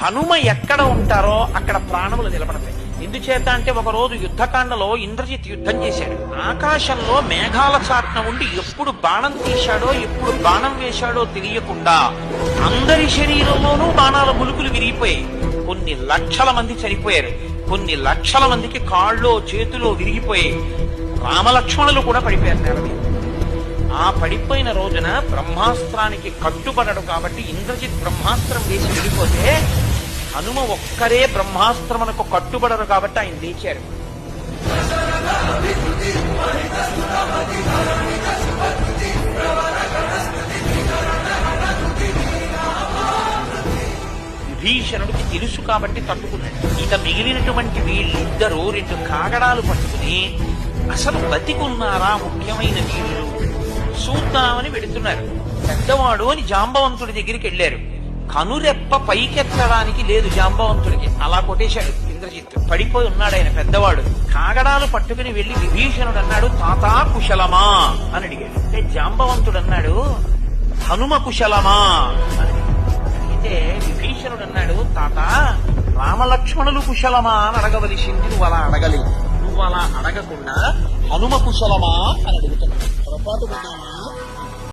హనుమ ఎక్కడ ఉంటారో అక్కడ ప్రాణములు నిలబడతాయి. ఎందుచేత అంటే ఒకరోజు యుద్ధకాండలో ఇంద్రజిత్ యుద్ధం చేశాడు. ఆకాశంలో మేఘాల చాటున ఉండి ఎప్పుడు బాణం తీశాడో ఎప్పుడు బాణం వేశాడో తెలియకుండా అందరి శరీరంలోనూ బాణాల ములుకులు విరిగిపోయాయి. కొన్ని లక్షల మంది చనిపోయారు. కొన్ని లక్షల మందికి కాళ్ళో చేతిలో విరిగిపోయాయి. రామలక్ష్మణులు కూడా పడిపోయారు నేల మీద. ఆ పడిపోయిన రోజున బ్రహ్మాస్త్రానికి కట్టుబడడు కాబట్టి ఇంద్రజిత్ బ్రహ్మాస్త్రం వేసి విడిపోతే హనుమ ఒక్కరే బ్రహ్మాస్త్రమునకు కట్టుబడరు కాబట్టి ఆయన లేచారు. విభీషణుడికి తెలుసు కాబట్టి తట్టుకున్నాడు. ఇక మిగిలినటువంటి వీళ్ళిద్దరూ 2 కాగడాలు పట్టుకుని అసలు బతికున్నారా ముఖ్యమైన వీళ్ళు చూద్దామని వెడుతున్నారు. పెద్దవాడు అని జాంబవంతుడి దగ్గరికి వెళ్ళారు. కనురెప్ప పైకెత్తడానికి లేదు జాంబవంతుడికి. అలా కొట్టేశాడు ఇంద్రజిత్. పడిపోయి ఉన్నాడు ఆయన పెద్దవాడు. కాగడాలు పట్టుకుని వెళ్లి విభీషణుడు అన్నాడు, తాతా కుశలమా అని అడిగాడు. అంటే జాంబవంతుడు అన్నాడు, హనుమ కుశలమా అని అడిగితే విభీషణుడు అన్నాడు, తాత రామలక్ష్మణులు కుశలమా అని అడగవలసింది, నువ్వు అలా అడగలేదు. నువ్వు అలా అడగకుండా హనుమ కుశలమా అని అడుగుతున్నావు. పొరపాటు